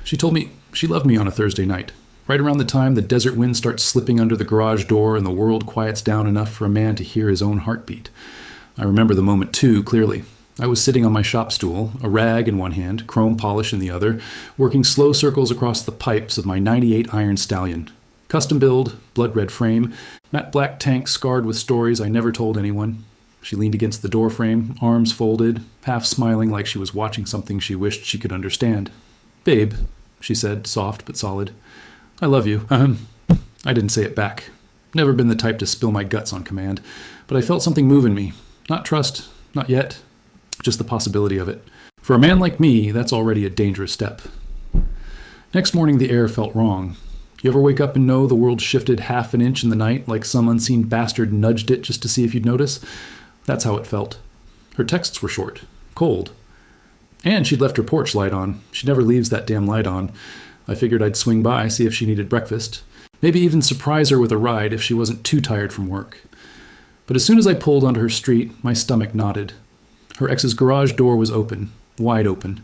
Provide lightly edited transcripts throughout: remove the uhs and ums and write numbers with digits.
She told me she loved me on a Thursday night, right around the time the desert wind starts slipping under the garage door and the world quiets down enough for a man to hear his own heartbeat. I remember the moment, too, clearly. I was sitting on my shop stool, a rag in one hand, chrome polish in the other, working slow circles across the pipes of my '98 Iron Stallion. Custom build, blood red frame, matte black tank scarred with stories I never told anyone. She leaned against the door frame, arms folded, half smiling like she was watching something she wished she could understand. "Babe," she said, soft but solid. "I love you." I didn't say it back. Never been the type to spill my guts on command, but I felt something move in me. Not trust, not yet. Just the possibility of it. For a man like me, that's already a dangerous step. Next morning, the air felt wrong. You ever wake up and know the world shifted half an inch in the night, like some unseen bastard nudged it just to see if you'd notice? That's how it felt. Her texts were short, cold. And she'd left her porch light on. She never leaves that damn light on. I figured I'd swing by, see if she needed breakfast. Maybe even surprise her with a ride if she wasn't too tired from work. But as soon as I pulled onto her street, my stomach knotted. Her ex's garage door was open, wide open.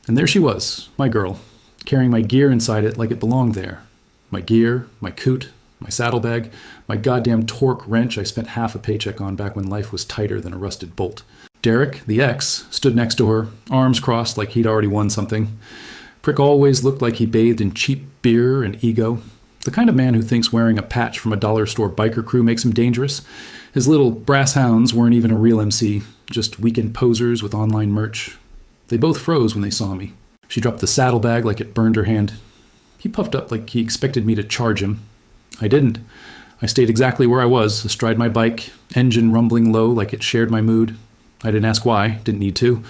And there she was, my girl, carrying my gear inside it like it belonged there. My gear, my coot, my saddlebag, my goddamn torque wrench I spent half a paycheck on back when life was tighter than a rusted bolt. Derek, the ex, stood next to her, arms crossed like he'd already won something. Prick always looked like he bathed in cheap beer and ego. The kind of man who thinks wearing a patch from a dollar store biker crew makes him dangerous. His little brass hounds weren't even a real MC, just weekend posers with online merch. They both froze when they saw me. She dropped the saddlebag like it burned her hand. He puffed up like he expected me to charge him. I didn't. I stayed exactly where I was, astride my bike, engine rumbling low like it shared my mood. I didn't ask why, didn't need to.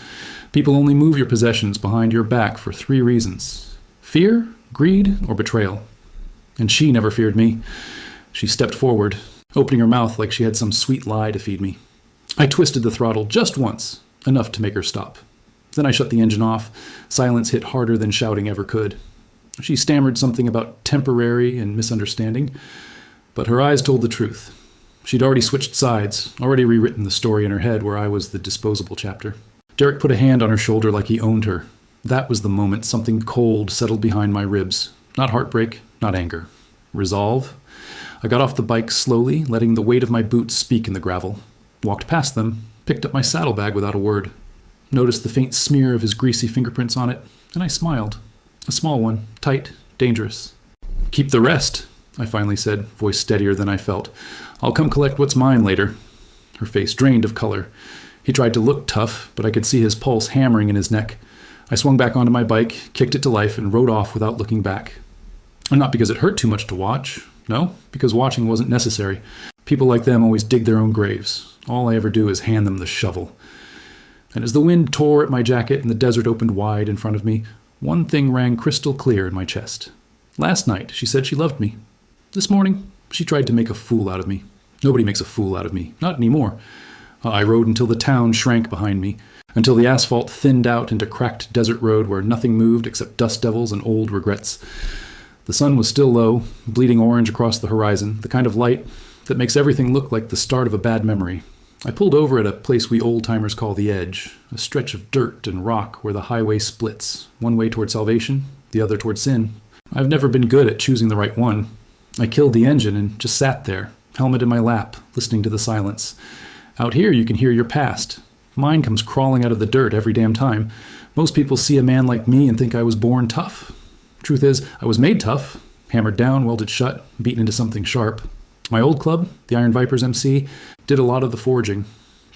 People only move your possessions behind your back for 3 reasons: fear, greed, or betrayal. And she never feared me. She stepped forward, opening her mouth like she had some sweet lie to feed me. I twisted the throttle just once, enough to make her stop. Then I shut the engine off. Silence hit harder than shouting ever could. She stammered something about temporary and misunderstanding, but her eyes told the truth. She'd already switched sides, already rewritten the story in her head where I was the disposable chapter. Derek put a hand on her shoulder like he owned her. That was the moment something cold settled behind my ribs. Not heartbreak, not anger. Resolve. I got off the bike slowly, letting the weight of my boots speak in the gravel. Walked past them, picked up my saddlebag without a word. Noticed the faint smear of his greasy fingerprints on it, and I smiled. A small one, tight, dangerous. "Keep the rest," I finally said, voice steadier than I felt. "I'll come collect what's mine later." Her face drained of color. He tried to look tough, but I could see his pulse hammering in his neck. I swung back onto my bike, kicked it to life, and rode off without looking back. And not because it hurt too much to watch. No, because watching wasn't necessary. People like them always dig their own graves. All I ever do is hand them the shovel. And as the wind tore at my jacket and the desert opened wide in front of me, one thing rang crystal clear in my chest. Last night, she said she loved me. This morning, she tried to make a fool out of me. Nobody makes a fool out of me. Not anymore. I rode until the town shrank behind me, until the asphalt thinned out into cracked desert road where nothing moved except dust devils and old regrets. The sun was still low, bleeding orange across the horizon, the kind of light that makes everything look like the start of a bad memory. I pulled over at a place we old-timers call the Edge, a stretch of dirt and rock where the highway splits, one way toward salvation, the other toward sin. I've never been good at choosing the right one. I killed the engine and just sat there, helmet in my lap, listening to the silence. Out here you can hear your past. Mine comes crawling out of the dirt every damn time. Most people see a man like me and think I was born tough. Truth is, I was made tough, hammered down, welded shut, beaten into something sharp. My old club, the Iron Vipers MC, did a lot of the forging.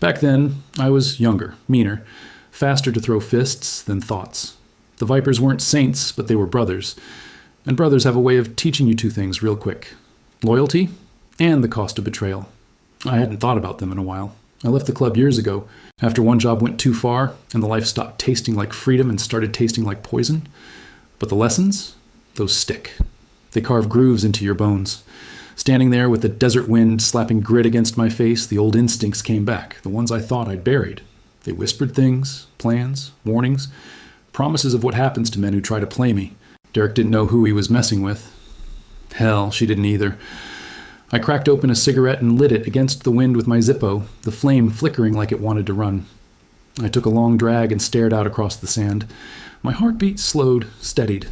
Back then, I was younger, meaner, faster to throw fists than thoughts. The Vipers weren't saints, but they were brothers. And brothers have a way of teaching you 2 things real quick: loyalty and the cost of betrayal. I hadn't thought about them in a while. I left the club years ago, after one job went too far and the life stopped tasting like freedom and started tasting like poison. But the lessons, those stick. They carve grooves into your bones. Standing there with the desert wind slapping grit against my face, the old instincts came back, the ones I thought I'd buried. They whispered things, plans, warnings, promises of what happens to men who try to play me. Derek didn't know who he was messing with. Hell, she didn't either. I cracked open a cigarette and lit it against the wind with my Zippo, the flame flickering like it wanted to run. I took a long drag and stared out across the sand. My heartbeat slowed, steadied.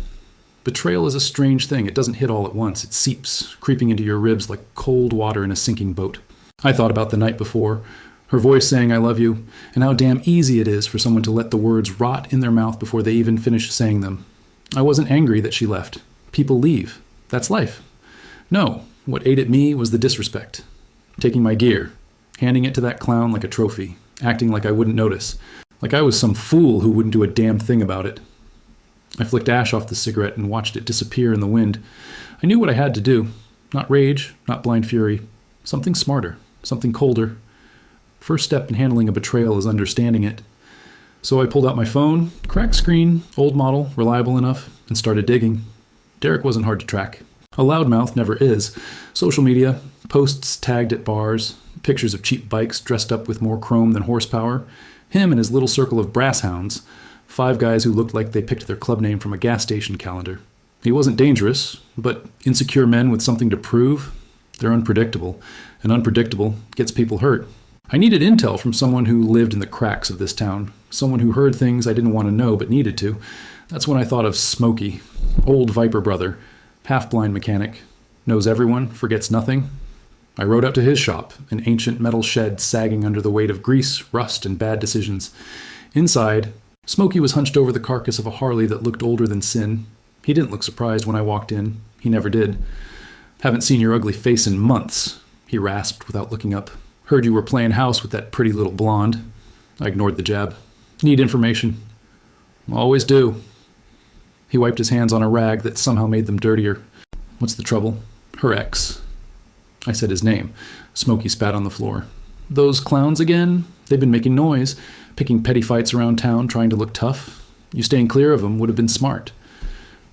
Betrayal is a strange thing. It doesn't hit all at once. It seeps, creeping into your ribs like cold water in a sinking boat. I thought about the night before, her voice saying I love you, and how damn easy it is for someone to let the words rot in their mouth before they even finish saying them. I wasn't angry that she left. People leave. That's life. No, what ate at me was the disrespect. Taking my gear, handing it to that clown like a trophy, acting like I wouldn't notice, like I was some fool who wouldn't do a damn thing about it. I flicked ash off the cigarette and watched it disappear in the wind. I knew what I had to do. Not rage, not blind fury. Something smarter, something colder. First step in handling a betrayal is understanding it. So I pulled out my phone, cracked screen, old model, reliable enough, and started digging. Derek wasn't hard to track. A loudmouth never is. Social media, posts tagged at bars, pictures of cheap bikes dressed up with more chrome than horsepower, him and his little circle of brass hounds, 5 guys who looked like they picked their club name from a gas station calendar. He wasn't dangerous, but insecure men with something to prove, they're unpredictable, and unpredictable gets people hurt. I needed intel from someone who lived in the cracks of this town, someone who heard things I didn't want to know but needed to. That's when I thought of Smokey, old Viper brother, half-blind mechanic, knows everyone, forgets nothing. I rode out to his shop, an ancient metal shed sagging under the weight of grease, rust, and bad decisions. Inside, Smokey was hunched over the carcass of a Harley that looked older than sin. He didn't look surprised when I walked in. He never did. "Haven't seen your ugly face in months," he rasped without looking up. "Heard you were playing house with that pretty little blonde." I ignored the jab. "Need information." "Always do." He wiped his hands on a rag that somehow made them dirtier. "What's the trouble?" "Her ex." I said his name. Smokey spat on the floor. "Those clowns again? They've been making noise, picking petty fights around town, trying to look tough. You staying clear of them would have been smart."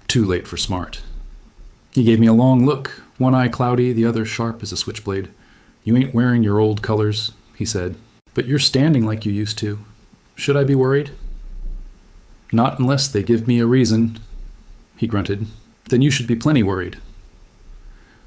Too late for smart. He gave me a long look, one eye cloudy, the other sharp as a switchblade. "You ain't wearing your old colors," he said. "But you're standing like you used to. Should I be worried?" "Not unless they give me a reason," he grunted. "Then you should be plenty worried."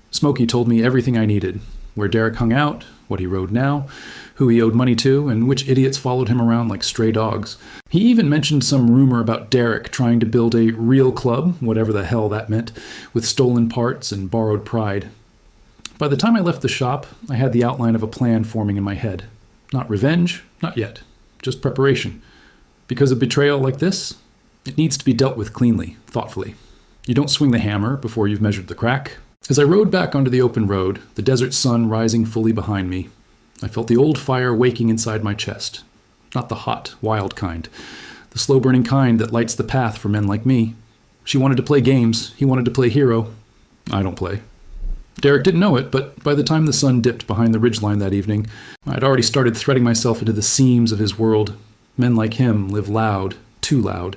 Smokey told me everything I needed, where Derek hung out, what he rode now, who he owed money to, and which idiots followed him around like stray dogs. He even mentioned some rumor about Derek trying to build a real club, whatever the hell that meant, with stolen parts and borrowed pride. By the time I left the shop, I had the outline of a plan forming in my head. Not revenge, not yet, just preparation. Because a betrayal like this, it needs to be dealt with cleanly, thoughtfully. You don't swing the hammer before you've measured the crack. As I rode back onto the open road, the desert sun rising fully behind me, I felt the old fire waking inside my chest. Not the hot, wild kind. The slow-burning kind that lights the path for men like me. She wanted to play games. He wanted to play hero. I don't play. Derek didn't know it, but by the time the sun dipped behind the ridgeline that evening, I'd already started threading myself into the seams of his world. Men like him live loud, too loud.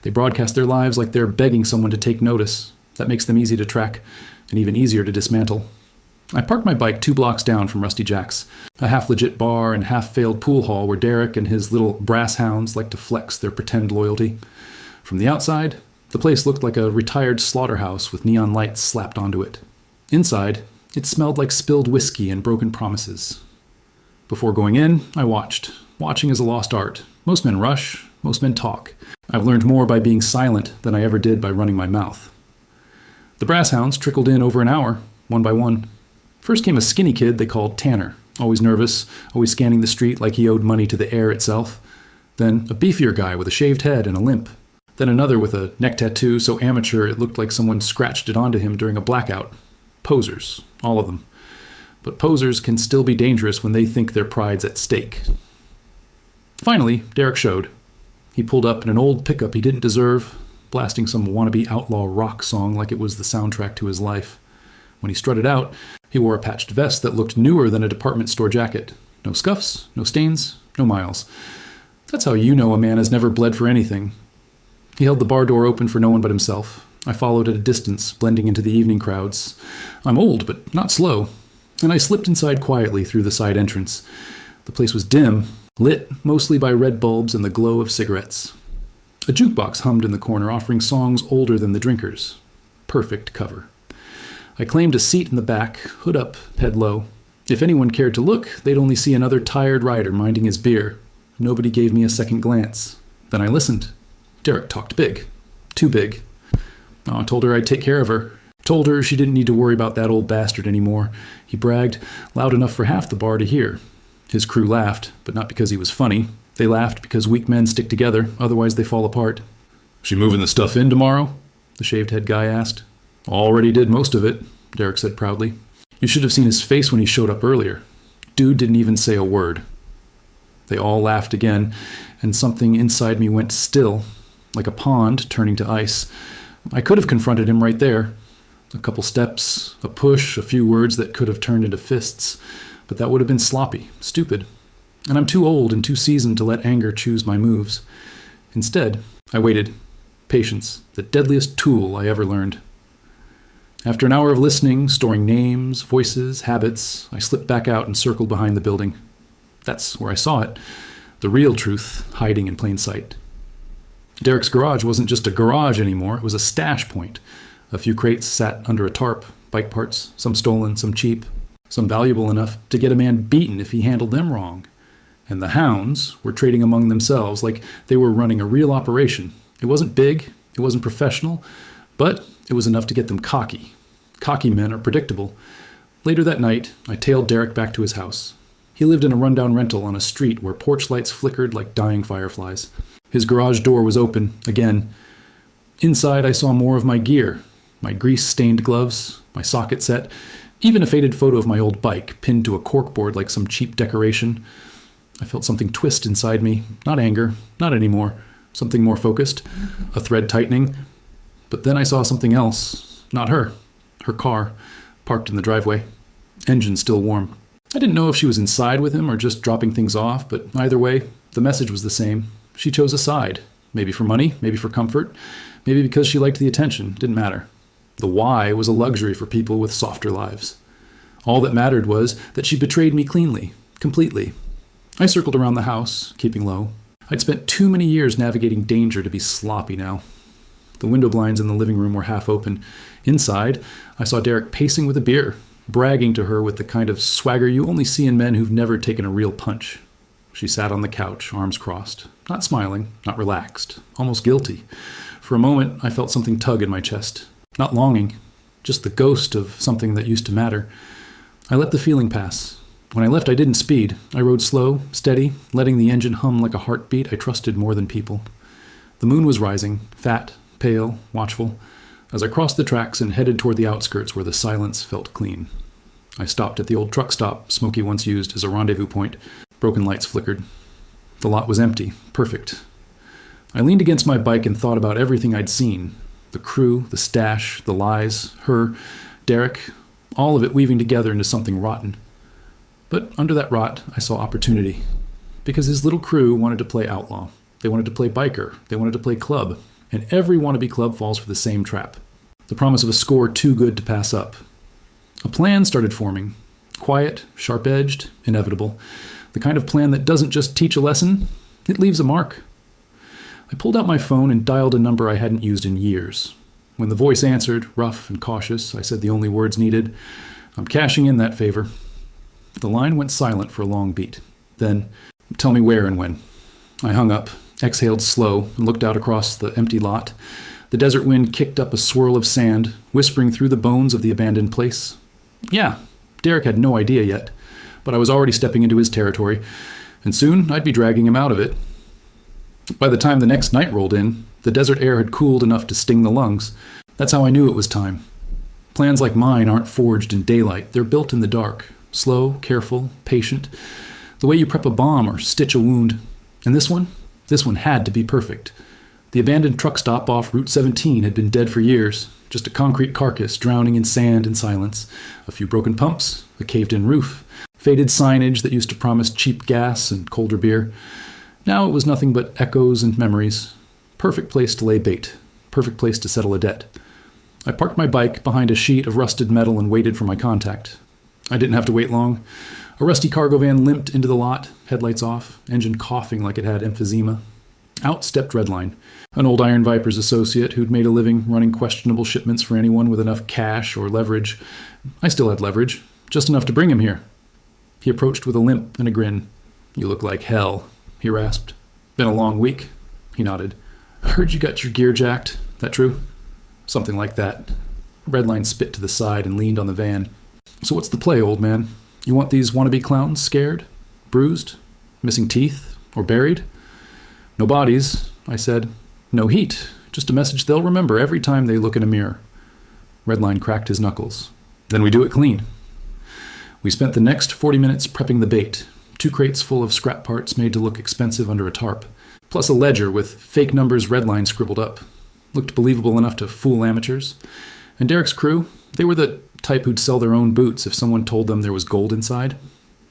They broadcast their lives like they're begging someone to take notice. That makes them easy to track, and even easier to dismantle. I parked my bike 2 blocks down from Rusty Jack's, a half-legit bar and half-failed pool hall where Derek and his little brass hounds like to flex their pretend loyalty. From the outside, the place looked like a retired slaughterhouse with neon lights slapped onto it. Inside, it smelled like spilled whiskey and broken promises. Before going in, I watched. Watching is a lost art. Most men rush, most men talk. I've learned more by being silent than I ever did by running my mouth. The brass hounds trickled in over an hour, one by one. First came a skinny kid they called Tanner, always nervous, always scanning the street like he owed money to the air itself. Then a beefier guy with a shaved head and a limp. Then another with a neck tattoo so amateur it looked like someone scratched it onto him during a blackout. Posers, all of them. But posers can still be dangerous when they think their pride's at stake. Finally, Derek showed. He pulled up in an old pickup he didn't deserve, blasting some wannabe outlaw rock song like it was the soundtrack to his life. When he strutted out, he wore a patched vest that looked newer than a department store jacket. No scuffs, no stains, no miles. That's how you know a man has never bled for anything. He held the bar door open for no one but himself. I followed at a distance, blending into the evening crowds. I'm old, but not slow. And I slipped inside quietly through the side entrance. The place was dim, lit mostly by red bulbs and the glow of cigarettes. A jukebox hummed in the corner, offering songs older than the drinkers. Perfect cover. I claimed a seat in the back, hood up, head low. If anyone cared to look, they'd only see another tired rider minding his beer. Nobody gave me a second glance. Then I listened. Derek talked big. Too big. I told her I'd take care of her. Told her she didn't need to worry about that old bastard anymore. He bragged, loud enough for half the bar to hear. His crew laughed, but not because he was funny. They laughed because weak men stick together, otherwise they fall apart. "She moving the stuff in tomorrow?" the shaved-head guy asked. "Already did most of it," Derek said proudly. You should have seen his face when he showed up earlier. Dude didn't even say a word. They all laughed again, and something inside me went still, like a pond turning to ice. I could have confronted him right there. A couple steps, a push, a few words that could have turned into fists, but that would have been sloppy, stupid. And I'm too old and too seasoned to let anger choose my moves. Instead, I waited. Patience, the deadliest tool I ever learned. After an hour of listening, storing names, voices, habits, I slipped back out and circled behind the building. That's where I saw it, the real truth hiding in plain sight. Derek's garage wasn't just a garage anymore, it was a stash point. A few crates sat under a tarp, bike parts, some stolen, some cheap, some valuable enough to get a man beaten if he handled them wrong. And the hounds were trading among themselves like they were running a real operation. It wasn't big, it wasn't professional, but it was enough to get them cocky. Cocky men are predictable. Later that night, I tailed Derek back to his house. He lived in a rundown rental on a street where porch lights flickered like dying fireflies. His garage door was open, again. Inside, I saw more of my gear. My grease-stained gloves, my socket set, even a faded photo of my old bike pinned to a corkboard like some cheap decoration. I felt something twist inside me. Not anger, not anymore. Something more focused. A thread tightening. But then I saw something else. Not her. Her car, parked in the driveway. Engine still warm. I didn't know if she was inside with him or just dropping things off, but either way, the message was the same. She chose a side. Maybe for money, maybe for comfort, maybe because she liked the attention. Didn't matter. The why was a luxury for people with softer lives. All that mattered was that she betrayed me cleanly, completely. I circled around the house, keeping low. I'd spent too many years navigating danger to be sloppy now. The window blinds in the living room were half open. Inside, I saw Derek pacing with a beer, bragging to her with the kind of swagger you only see in men who've never taken a real punch. She sat on the couch, arms crossed, not smiling, not relaxed, almost guilty. For a moment, I felt something tug in my chest. Not longing, just the ghost of something that used to matter. I let the feeling pass. When I left, I didn't speed. I rode slow, steady, letting the engine hum like a heartbeat I trusted more than people. The moon was rising, fat, pale, watchful, as I crossed the tracks and headed toward the outskirts where the silence felt clean. I stopped at the old truck stop Smokey once used as a rendezvous point. Broken lights flickered. The lot was empty, perfect. I leaned against my bike and thought about everything I'd seen. The crew, the stash, the lies, her, Derek, all of it weaving together into something rotten. But under that rot, I saw opportunity. Because his little crew wanted to play outlaw. They wanted to play biker. They wanted to play club. And every wannabe club falls for the same trap. The promise of a score too good to pass up. A plan started forming. Quiet, sharp-edged, inevitable. The kind of plan that doesn't just teach a lesson, it leaves a mark. I pulled out my phone and dialed a number I hadn't used in years. When the voice answered, rough and cautious, I said the only words needed, "I'm cashing in that favor." The line went silent for a long beat. Then, "Tell me where and when." I hung up, exhaled slow, and looked out across the empty lot. The desert wind kicked up a swirl of sand, whispering through the bones of the abandoned place. Yeah, Derek had no idea yet, but I was already stepping into his territory, and soon I'd be dragging him out of it. By the time the next night rolled in, the desert air had cooled enough to sting the lungs. That's how I knew it was time. Plans like mine aren't forged in daylight. They're built in the dark. Slow, careful, patient. The way you prep a bomb or stitch a wound. And this one had to be perfect. The abandoned truck stop off Route 17 had been dead for years. Just a concrete carcass drowning in sand and silence. A few broken pumps, a caved-in roof, faded signage that used to promise cheap gas and colder beer. Now it was nothing but echoes and memories. Perfect place to lay bait. Perfect place to settle a debt. I parked my bike behind a sheet of rusted metal and waited for my contact. I didn't have to wait long. A rusty cargo van limped into the lot, headlights off, engine coughing like it had emphysema. Out stepped Redline, an old Iron Vipers associate who'd made a living running questionable shipments for anyone with enough cash or leverage. I still had leverage, just enough to bring him here. He approached with a limp and a grin. "You look like hell," he rasped. Been a long week, he nodded. Heard you got your gear jacked. That true? Something like that. Redline spit to the side and leaned on the van. So what's the play, old man? You want these wannabe clowns scared? Bruised? Missing teeth? Or buried? No bodies, I said. No heat. Just a message they'll remember every time they look in a mirror. Redline cracked his knuckles. Then we do it clean. We spent the next 40 minutes prepping the bait. 2 crates full of scrap parts made to look expensive under a tarp. Plus a ledger with fake numbers Redline scribbled up. Looked believable enough to fool amateurs. And Derek's crew, they were the type who'd sell their own boots if someone told them there was gold inside.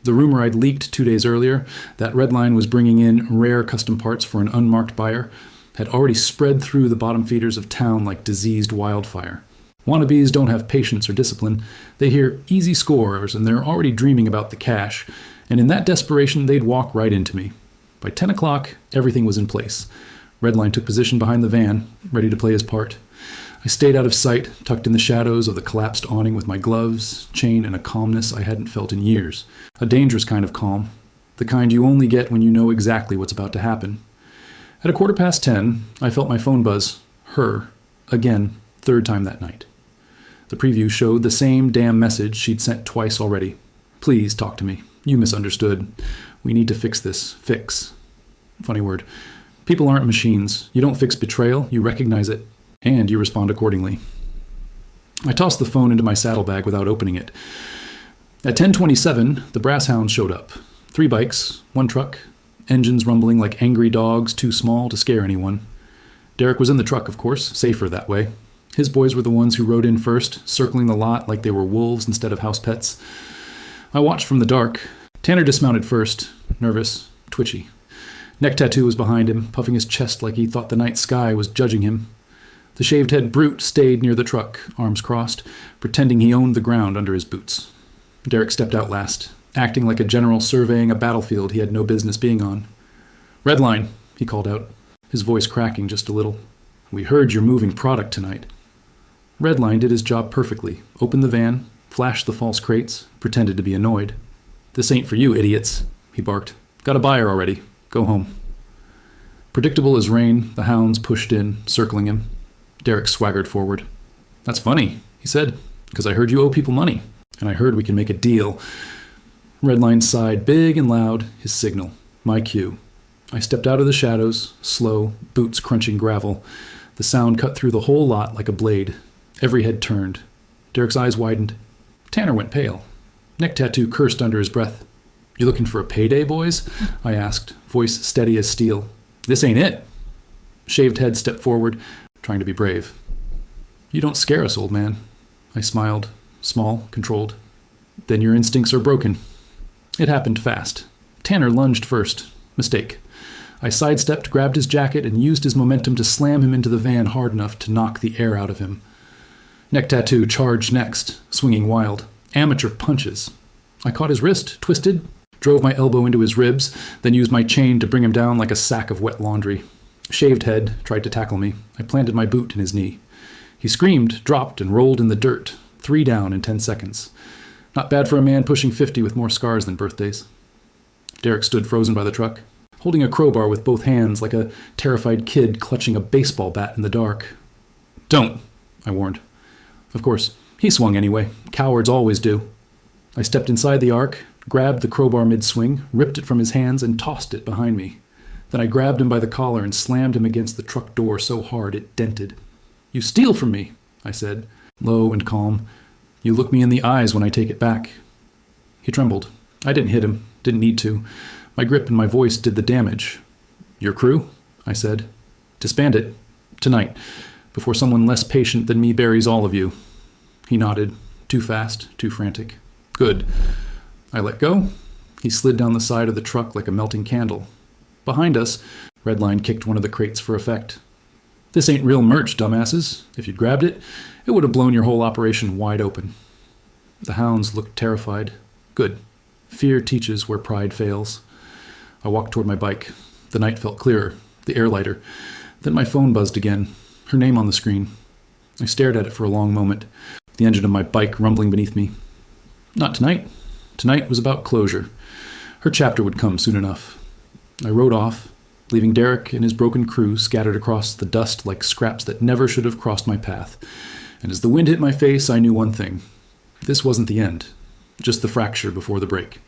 The rumor I'd leaked 2 days earlier, that Redline was bringing in rare custom parts for an unmarked buyer, had already spread through the bottom feeders of town like diseased wildfire. Wannabes don't have patience or discipline. They hear easy scores and they're already dreaming about the cash, and in that desperation they'd walk right into me. By 10 o'clock, everything was in place. Redline took position behind the van, ready to play his part. I stayed out of sight, tucked in the shadows of the collapsed awning with my gloves, chain, and a calmness I hadn't felt in years. A dangerous kind of calm. The kind you only get when you know exactly what's about to happen. At 10:15, I felt my phone buzz. Her. Again, 3rd time that night. The preview showed the same damn message she'd sent twice already. Please talk to me. You misunderstood. We need to fix this. Fix. Funny word. People aren't machines. You don't fix betrayal, you recognize it. And you respond accordingly. I tossed the phone into my saddlebag without opening it. At 10:27, the brass hounds showed up. 3 bikes, 1 truck, engines rumbling like angry dogs too small to scare anyone. Derek was in the truck, of course, safer that way. His boys were the ones who rode in first, circling the lot like they were wolves instead of house pets. I watched from the dark. Tanner dismounted first, nervous, twitchy. Neck tattoo was behind him, puffing his chest like he thought the night sky was judging him. The shaved-head brute stayed near the truck, arms crossed, pretending he owned the ground under his boots. Derek stepped out last, acting like a general surveying a battlefield he had no business being on. Redline, he called out, his voice cracking just a little. We heard you're moving product tonight. Redline did his job perfectly, opened the van, flashed the false crates, pretended to be annoyed. This ain't for you, idiots, he barked. Got a buyer already. Go home. Predictable as rain, the hounds pushed in, circling him. Derek swaggered forward. That's funny, he said, because I heard you owe people money, and I heard we can make a deal. Redline sighed big and loud, his signal, my cue. I stepped out of the shadows, slow, boots crunching gravel. The sound cut through the whole lot like a blade. Every head turned. Derek's eyes widened. Tanner went pale. Neck tattoo cursed under his breath. You looking for a payday, boys? I asked, voice steady as steel. This ain't it. Shaved head stepped forward, trying to be brave. You don't scare us, old man. I smiled, small, controlled. Then your instincts are broken. It happened fast. Tanner lunged first. Mistake. I sidestepped, grabbed his jacket, and used his momentum to slam him into the van hard enough to knock the air out of him. Neck tattoo charged next, swinging wild. Amateur punches. I caught his wrist, twisted, drove my elbow into his ribs, then used my chain to bring him down like a sack of wet laundry. Shaved head tried to tackle me. I planted my boot in his knee. He screamed, dropped, and rolled in the dirt. 3 down in 10 seconds. Not bad for a man pushing 50 with more scars than birthdays. Derek stood frozen by the truck, holding a crowbar with both hands like a terrified kid clutching a baseball bat in the dark. Don't, I warned. Of course, he swung anyway. Cowards always do. I stepped inside the arc, grabbed the crowbar mid-swing, ripped it from his hands, and tossed it behind me. Then I grabbed him by the collar and slammed him against the truck door so hard it dented. You steal from me, I said, low and calm. You look me in the eyes when I take it back. He trembled. I didn't hit him, didn't need to. My grip and my voice did the damage. Your crew? I said. Disband it. Tonight, before someone less patient than me buries all of you. He nodded. Too fast, too frantic. Good. I let go. He slid down the side of the truck like a melting candle. Behind us, Redline kicked one of the crates for effect. This ain't real merch, dumbasses. If you'd grabbed it, it would have blown your whole operation wide open. The hounds looked terrified. Good. Fear teaches where pride fails. I walked toward my bike. The night felt clearer, the air lighter. Then my phone buzzed again, her name on the screen. I stared at it for a long moment, the engine of my bike rumbling beneath me. Not tonight. Tonight was about closure. Her chapter would come soon enough. I rode off, leaving Derek and his broken crew scattered across the dust like scraps that never should have crossed my path. And as the wind hit my face, I knew one thing. This wasn't the end, just the fracture before the break.